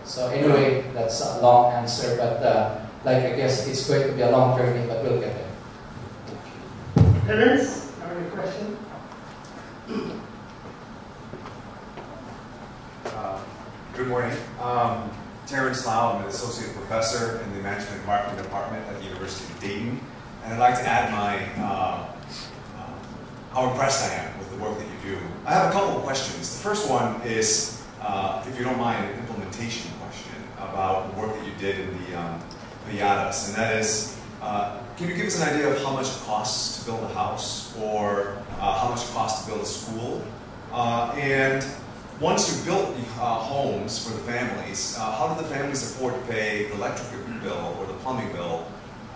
So anyway, that's a long answer, but like I guess it's going to be a long journey, but we'll get there. Terence, have any question? Good morning. Terence Lau, I'm an associate professor in the Management and Marketing Department at the University of Dayton. And I'd like to add my, how impressed I am with the work that you do. I have a couple of questions. The first one is, if you don't mind, an implementation question about the work that you did in the piñatas. And that is, can you give us an idea of how much it costs to build a house, or how much it costs to build a school? And once you've built homes for the families, how do the families afford to pay the electric bill or the plumbing bill,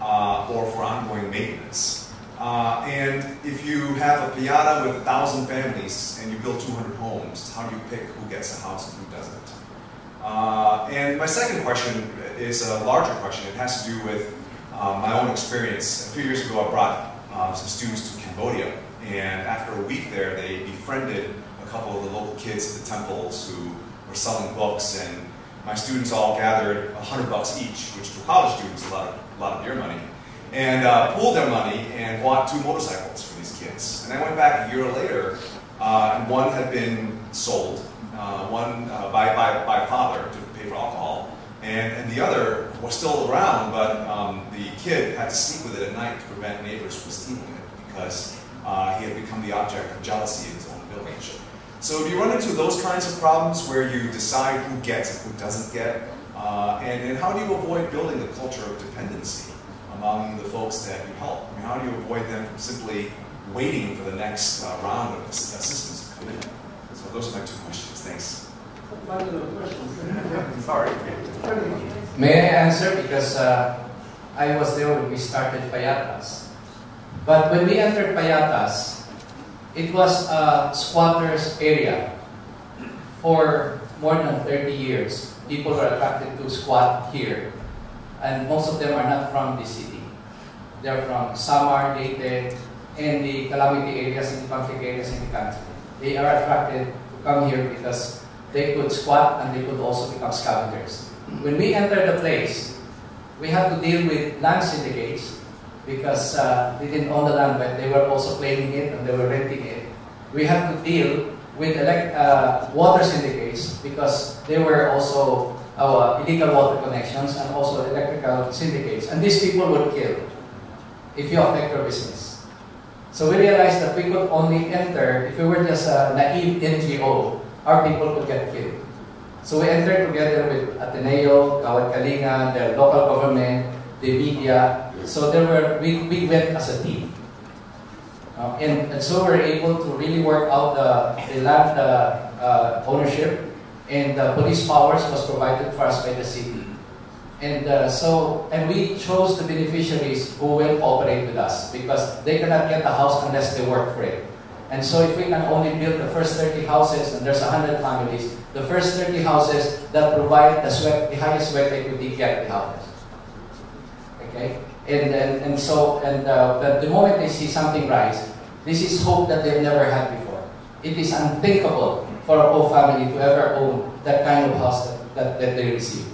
or for ongoing maintenance? And if you have a piñata with 1,000 families and you build 200 homes, how do you pick who gets a house and who doesn't? And my second question is a larger question. It has to do with my own experience. A few years ago, I brought some students to Cambodia, and after a week there, they befriended a couple of the local kids at the temples who were selling books, and my students all gathered $100 each, which for college students is a lot of your money, and pooled their money and bought 2 motorcycles for these kids. And I went back a year later, and one had been sold, one by a father to pay for alcohol, and the other was still around, but the kid had to sleep with it at night to prevent neighbors from stealing it, because he had become the object of jealousy in his own village. So do you run into those kinds of problems where you decide who gets and who doesn't get? And how do you avoid building a culture of dependency among the folks that you help? I mean, how do you avoid them from simply waiting for the next round of assistance to come in? So those are my 2 questions. Thanks. Sorry. May I answer? Because I was there when we started Payatas. But when we entered Payatas, it was a squatters area. For more than 30 years, people were attracted to squat here. And most of them are not from the city. They're from Samar, Leyte, and the calamity areas and the conflict areas in the country. They are attracted to come here because they could squat and they could also become scavengers. When we entered the place, we had to deal with land syndicates because they didn't own the land, but they were also claiming it and they were renting it. We had to deal with water syndicates because they were also illegal water connections and also electrical syndicates. And these people would kill if you affect their business. So we realized that we could only enter, if we were just a naive NGO, our people could get killed. So we entered together with Ateneo, Kawat Kalinga, the local government, the media. So we went as a team. And so we were able to really work out the land ownership, and the police powers was provided for us by the city. And we chose the beneficiaries who will cooperate with us because they cannot get a house unless they work for it. And so if we can only build the first 30 houses, and there's 100 families, the first 30 houses that provide the highest sweat equity get the houses. Okay? But the moment they see something rise, this is hope that they've never had before. It is unthinkable for a whole family to ever own that kind of house that they receive.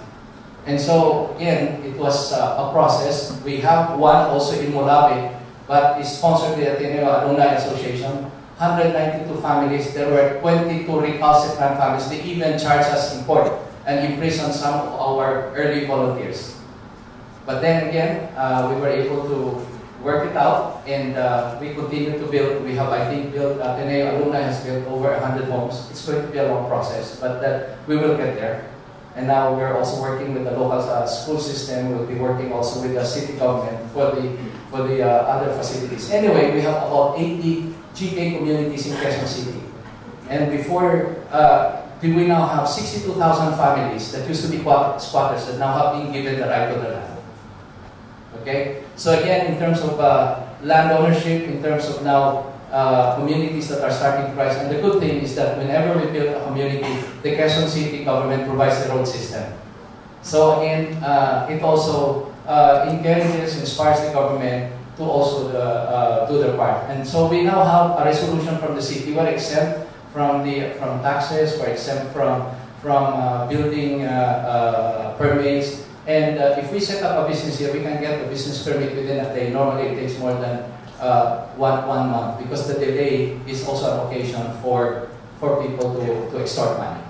And so, again, it was a process. We have one also in Molabe, but it's sponsored by the Ateneo Alumni Association. 192 families. There were 22 recalcitrant families. They even charged us in court and imprisoned some of our early volunteers. But then again, we were able to work it out, and we continue to build. We have, I think, Ateneo Alumni has built over 100 homes. It's going to be a long process, but we will get there. And now we're also working with the local school system. We'll be working also with the city government for the other facilities. Anyway, we have about 80 GK communities in Quezon City. And before, we now have 62,000 families that used to be squatters that now have been given the right to the land. Okay? So again, in terms of land ownership, in terms of now communities that are starting to rise, and the good thing is that whenever we build a community, the Quezon City government provides the road system. So again, it also encourages, inspires the government to also do their part. And so we now have a resolution from the city. We're exempt from taxes. We're exempt from building And if we set up a business here, we can get a business permit within a day. Normally, it takes more than one month because the delay is also an occasion for people to extort money.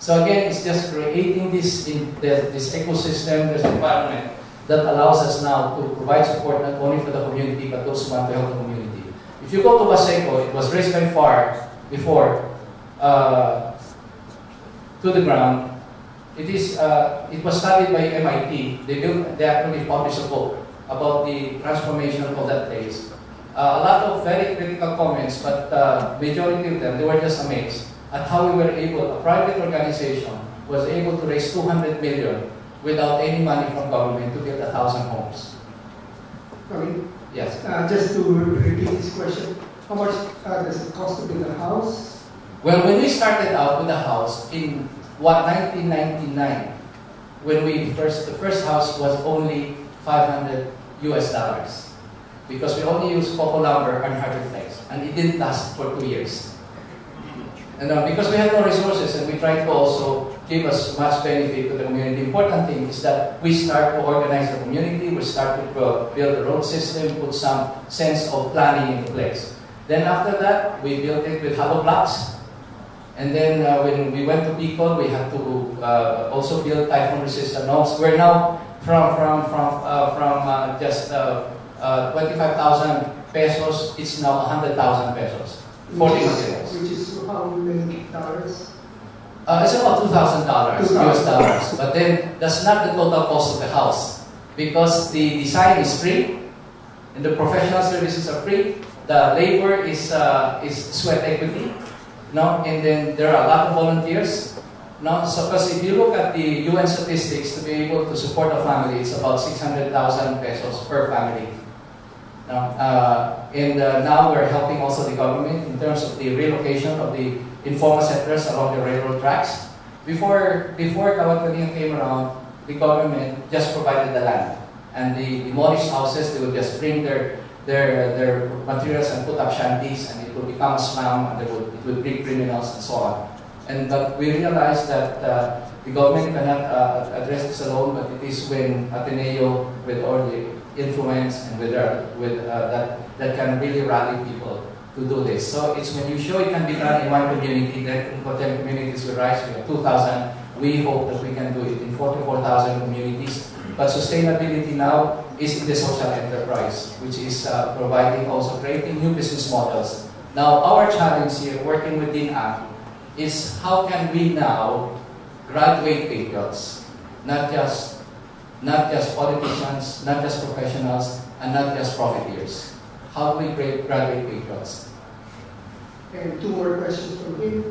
So again, it's just creating this ecosystem, this environment that allows us now to provide support not only for the community, but those who want to help the community. If you go to Waseco, it was raised by FAR before to the ground. It was studied by MIT. They actually published a book about the transformation of that place. A lot of very critical comments, but majority of them, they were just amazed at how we were able, a private organization was able to raise 200 million without any money from government to build 1,000 homes. Yes. Just to repeat this question, how much does it cost to build a house? Well, when we started out with the house in 1999, when the first house was only $500 US, because we only used cocoa lumber and hardwood flakes, and it didn't last for 2 years. And because we had no resources, and we tried to also give as much benefit to the community. The important thing is that we start to organize the community, we start to build a road system, put some sense of planning into place. Then after that, we built it with hollow blocks. And then when we went to Bicol, we had to also build typhoon-resistant homes. We're now from just 25,000 pesos, it's now 100,000 pesos. 40 materials. Which is how many dollars? It's about $2,000 US dollars. But then that's not the total cost of the house, because the design is free, and the professional services are free. The labor is sweat equity. No, and then there are a lot of volunteers. No, so because if you look at the UN statistics, to be able to support a family, it's about 600,000 pesos per family. No, now we're helping also the government in terms of the relocation of the informal settlers along the railroad tracks. Before Ateneo came around, the government just provided the land, and the demolished houses, they would just bring their materials and put up shanties, and it would become a slum, and it would bring criminals and so on. But we realized that the government cannot address this alone, but it is when Ateneo, with all the influence and that can really rally people to do this. So it's when you show it can be done in one community, that hotel communities will rise. We have 2,000. We hope that we can do it in 44,000 communities. But sustainability now is in the social enterprise, which is providing also creating new business models. Now, our challenge here, working with DINAC, is how can we now graduate patriots, not just politicians, not just professionals, and not just profiteers. How do we graduate patriots? And two more questions from him.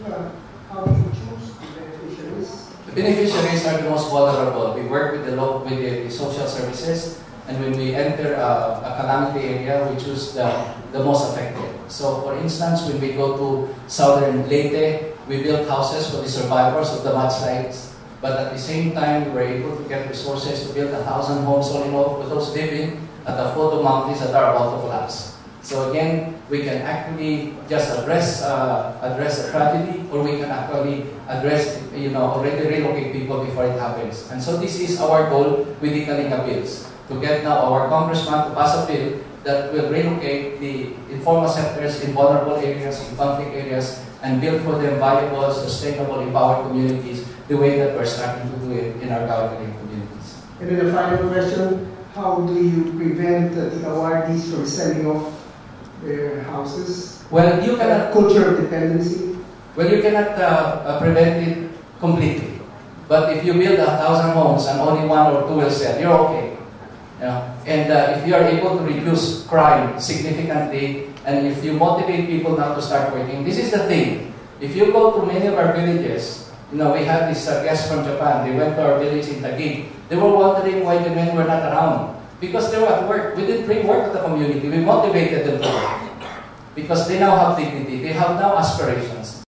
How do you choose the beneficiaries? The beneficiaries are the most vulnerable. We work with the social services, and when we enter a calamity area, we choose the most affected. So, for instance, when we go to southern Leyte, we build houses for the survivors of the mudslides. But at the same time, we were able to get resources to build 1,000 homes all in all for those living at the foot of mountains that are about to collapse. So again, we can actually just address the tragedy, or we can actually address, already relocate people before it happens. And so this is our goal with the Kalinga bills, to get now our congressman to pass a bill that will relocate the informal sectors in vulnerable areas, in conflict areas, and build for them viable, sustainable, empowered communities, the way that we're starting to do it in our governing communities. And then the final question, how do you prevent the awardees from selling off their houses? Well, you cannot... Culture of dependency? Well, you cannot prevent it completely. But if you build 1,000 homes and only 1 or 2 will sell, you're okay. And if you are able to reduce crime significantly, and if you motivate people now to start working, this is the thing. If you go to many of our villages, we had this guest from Japan. They went to our village in Taguig. They were wondering why the men were not around. Because they were at work. We didn't bring work to the community. We motivated them to work. Because they now have dignity. They have now aspirations.